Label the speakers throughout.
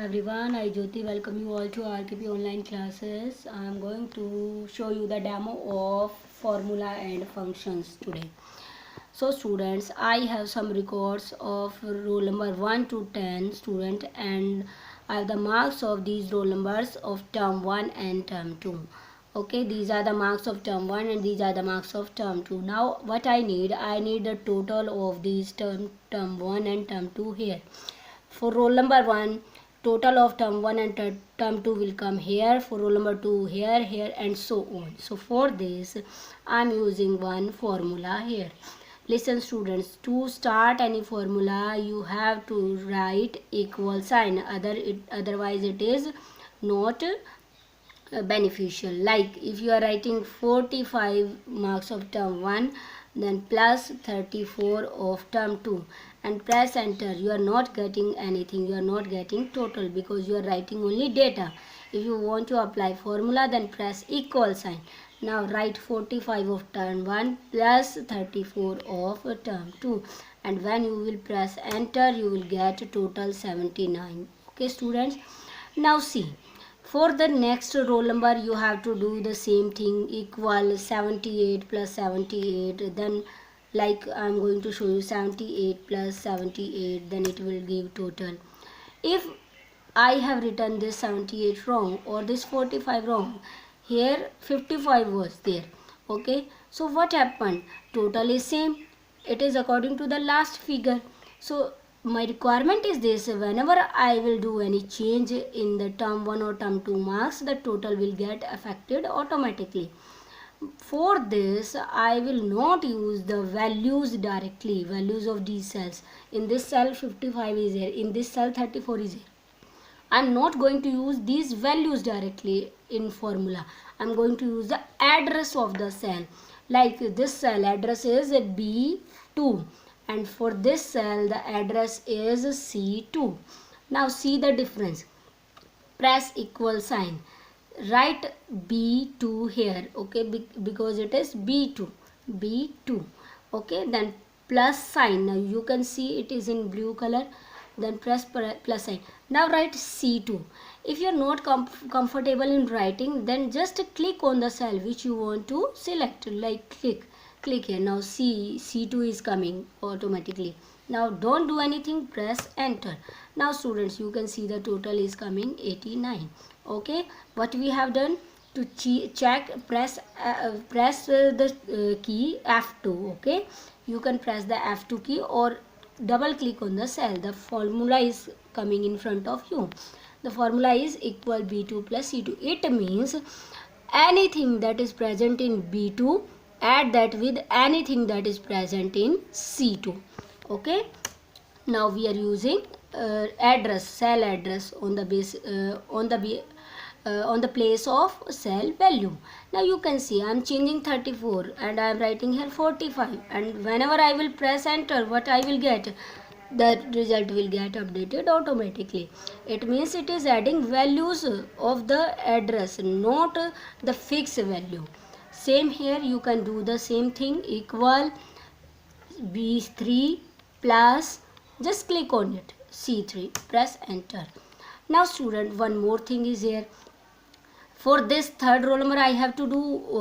Speaker 1: everyone, I Jyoti welcome you all to RKP online classes. I am going to show you the demo of formula and functions today. So students, I have some records of roll number 1 to 10 student, and I have the marks of these roll numbers of term 1 and term 2. Okay, these are the marks of term 1 and these are the marks of term 2. Now what I need the total of these term 1 and term 2 here. For roll number 1, total of term 1 and term 2 will come here. For roll number 2, here and so on. So for this I am using one formula here. Listen students, to start any formula you have to write equal sign, otherwise it is not beneficial. Like if you are writing 45 marks of term 1, then plus 34 of term 2 and press enter, you are not getting anything, you are not getting total because you are writing only data. If you want to apply formula, then press equal sign. Now write 45 of term 1 plus 34 of term 2, and when you will press enter, you will get total 79. Okay students, now see, for the next roll number you have to do the same thing, equal 78 plus 78, then like I am going to show you 78 plus 78, then it will give total. If I have written this 78 wrong or this 45 wrong, here 55 was there. Okay, so what happened? Total is same, it is according to the last figure. So my requirement is this: whenever I will do any change in the term 1 or term 2 marks, the total will get affected automatically. For this I will not use the values directly, values of these cells. In this cell 55 is here, in this cell 34 is here. I am not going to use these values directly in formula. I am going to use the address of the cell. Like this cell address is B2 and for this cell the address is C2. Now see the difference. Press equal sign. Write B2 here, okay, because it is B2. Okay, then plus sign. Now you can see it is in blue color. Then press plus sign. Now write C2. If you are not comfortable in writing, then just click on the cell which you want to select. Like click here. Now C2 is coming automatically. Now don't do anything, press enter. Now students, you can see the total is coming 89. Okay, what we have done to check, press the key F2. Okay, you can press the F2 key or double click on the cell. The formula is coming in front of you. The formula is equal B2 plus C2. It means anything that is present in B2, add that with anything that is present in C2. Okay, now we are using address, cell address on the base on the place of cell value. Now you can see I am changing 34 and I am writing here 45, and whenever I will press enter, what I will get? The result will get updated automatically. It means it is adding values of the address, not the fixed value. Same here, you can do the same thing, equal B3 plus, just click on it, C3, press enter. Now student, one more thing is here. For this third roll number I have to do,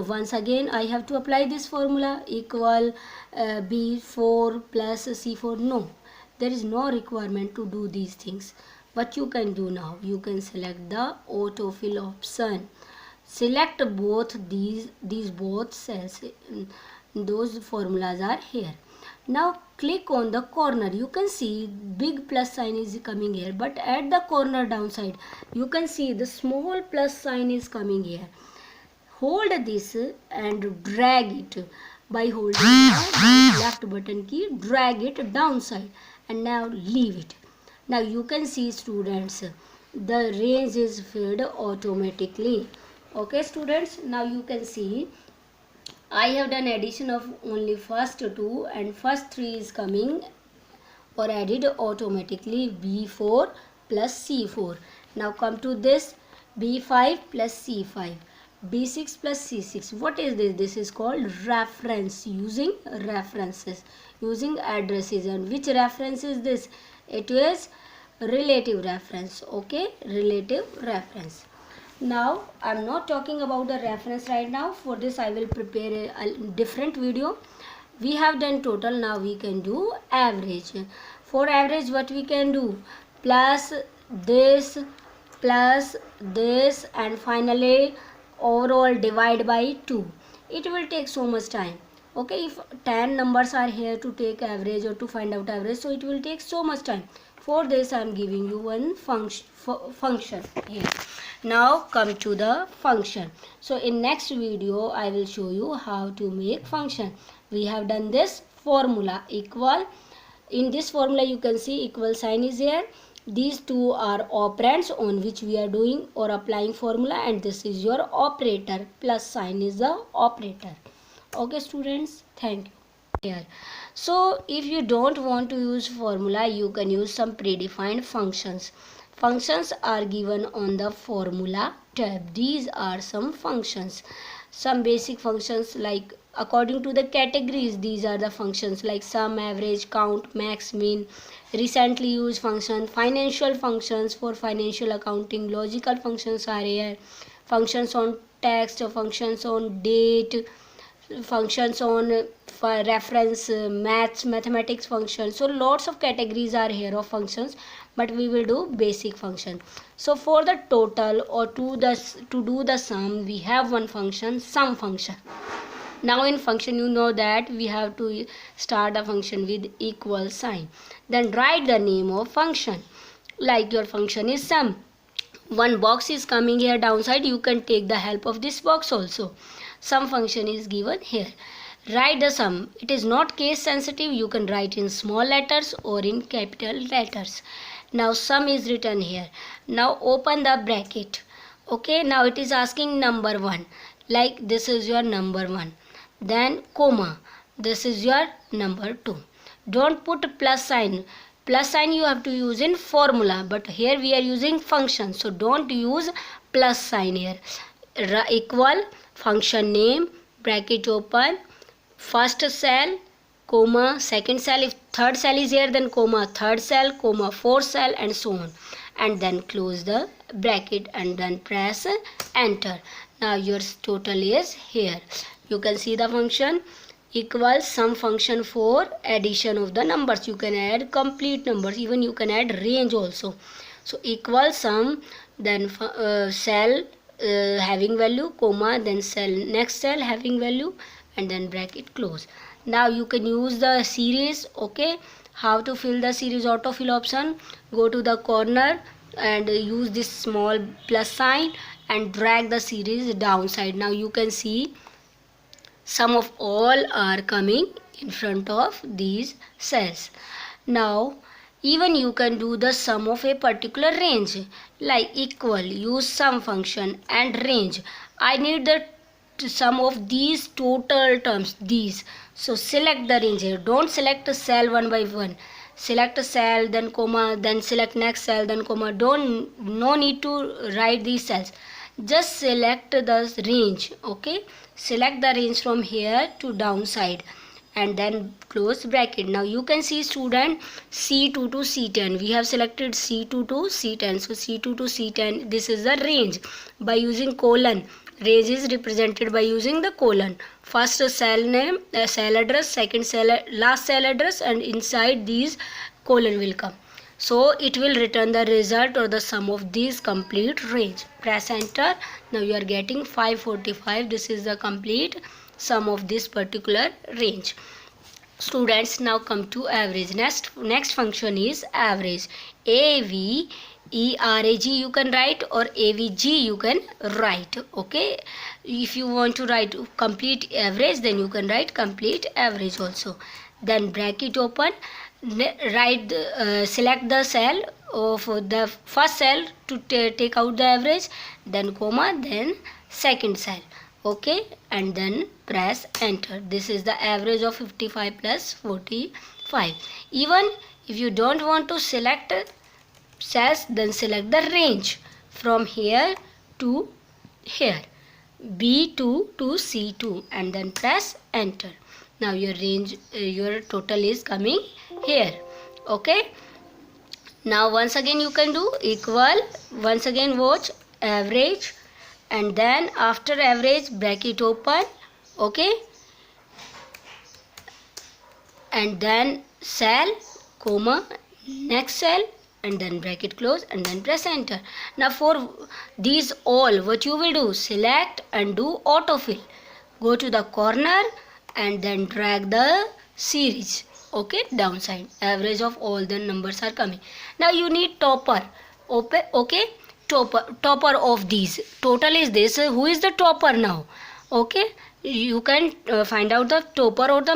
Speaker 1: once again I have to apply this formula, equal B4 plus C4. No, there is no requirement to do these things. What you can do now, you can select the autofill option. Select both these both cells. Those formulas are here. Now click on the corner. You can see big plus sign is coming here, but at the corner downside you can see the small plus sign is coming here. Hold this and drag it. By holding the left button key, drag it downside and now leave it. Now you can see students, the range is filled automatically. Okay students, now you can see I have done addition of only first 2 and first 3 is coming or added automatically, B4 plus C4. Now come to this, B5 plus C5, B6 plus C6. What is this? This is called reference, using references, using addresses. And which reference is this? It is relative reference. Okay, relative reference. Now I'm not talking about the reference right now. For this I will prepare a different video. We have done total. Now we can do average. For average, what we can do? Plus this, and finally overall divide by 2. It will take so much time. Okay, if 10 numbers are here to take average or to find out average, so it will take so much time. For this I am giving you one function here. Now come to the function. So in next video I will show you how to make function. We have done this formula equal. In this formula you can see equal sign is here. These two are operands on which we are doing or applying formula, and this is your operator. Plus sign is the operator. Okay students, thank you. Here, so if you don't want to use formula, you can use some predefined functions. Functions are given on the formula tab. These are some functions, some basic functions, like according to the categories. These are the functions like sum, average, count, max, min. Recently used function, financial functions for financial accounting, logical functions are here, functions on text, functions on date, functions on for reference, mathematics functions. So lots of categories are here of functions, but we will do basic function. So for the total or to do the sum, we have one function, sum function. Now in function, you know that we have to start a function with equal sign, then write the name of function. Like your function is sum, one box is coming here downside, you can take the help of this box also. Sum function is given here. Write the sum. It is not case sensitive. You can write in small letters or in capital letters. Now sum is written here. Now open the bracket. Okay, now it is asking number 1. Like this is your number 1. Then comma. This is your number 2. Don't put plus sign. Plus sign you have to use in formula, but here we are using function, so don't use plus sign here. Equal function name, bracket open, first cell, comma, second cell. If third cell is here, then comma, third cell, comma, fourth cell, and so on. And then close the bracket and then press enter. Now your total is here. You can see the function equals sum function for addition of the numbers. You can add complete numbers, even you can add range also. So equal sum, then cell having value, comma, then cell, next cell having value, and then bracket close. Now you can use the series. Okay, how to fill the series autofill option? Go to the corner and use this small plus sign and drag the series downside. Now you can see sum of all are coming in front of these cells. Now even you can do the sum of a particular range, like equal, use sum function, and range. I need the sum of these total terms, these. So select the range here. Don't select a cell one by one. Select a cell, then comma, then select next cell, then comma. No need to write these cells. Just select the range. Okay, select the range from here to downside and then close bracket. Now you can see student C2 to C10. We have selected C2 to C10. So C2 to C10, this is the range by using colon. Range is represented by using the colon. First cell name, cell address, second cell, last cell address, and inside these colon will come. So it will return the result or the sum of these complete range. Press enter. Now you are getting 545. This is the complete sum of this particular range. Students, now come to average. Next function is average. AVERAG you can write, or AVG you can write. Okay, if you want to write complete average, then you can write complete average also. Then bracket open, write select the cell of the first cell to take out the average, then comma, then second cell. Okay, and then press enter. This is the average of 55 plus 45. Even if you don't want to select cells, then select the range from here to here, B2 to C2, and then press enter. Now your range, your total is coming here. Okay, Now once again you can do equal, once again watch average, and then after average bracket open, okay, and then cell, comma, next cell, and then bracket close, and then press enter. Now for these all, what you will do, select and do autofill. Go to the corner and then drag the series, okay, downside. Average of all the numbers are coming. Now you need topper, okay, topper of these. Total is this. Who is the topper now? Okay, you can find out the topper or the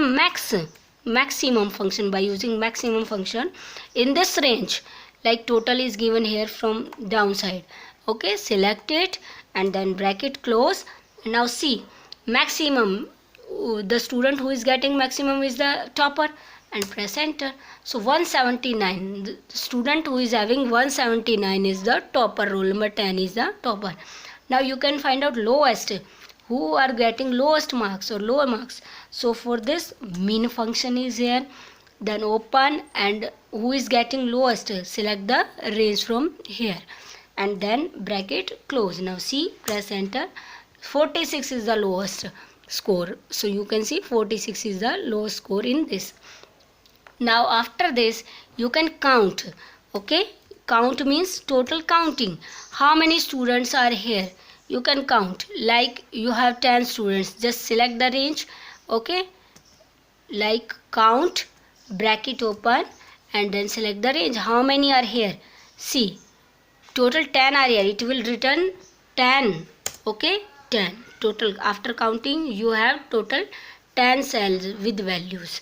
Speaker 1: maximum function by using maximum function in this range. Like total is given here from downside, okay, select it and then bracket close. Now see, maximum, the student who is getting maximum is the topper, and press enter. So 179, the student who is having 179 is the topper, roll number 10 is the topper. Now you can find out lowest, who are getting lowest marks or lower marks. So for this, min function is here, then open, and who is getting lowest, select the range from here, and then bracket close. Now see, press enter. 46 is the lowest score, so you can see 46 is the lowest score in this. Now after this you can count, okay, count means total counting. How many students are here? You can count. Like you have 10 students, just select the range, okay, like count, bracket open, and then select the range. How many are here? See, total 10 are here. It will return 10, okay, 10 total. After counting you have total 10 cells with values.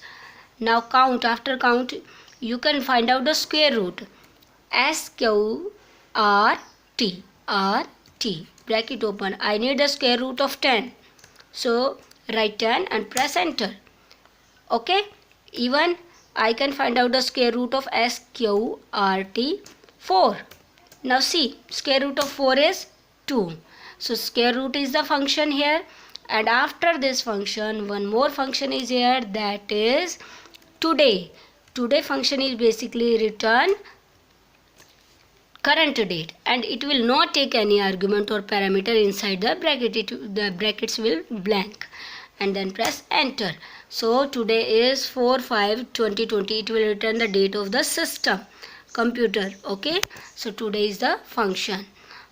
Speaker 1: Now count, after count you can find out the square root. SQRT, RT, bracket open. I need the square root of 10, so write 10 and press enter, okay. Even I can find out the square root of SQRT, 4. Now see, square root of 4 is 2. So square root is the function here, and after this function one more function is here, that is today. Today function is basically return current date, and it will not take any argument or parameter inside the bracket. The brackets will blank, and then press enter. So today is 4/5/2020. It will return the date of the system computer, okay. So today is the function,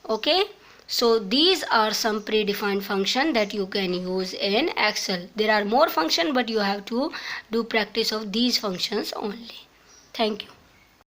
Speaker 1: okay. So these are some predefined function that you can use in Excel. There are more function, but you have to do practice of these functions only. Thank you.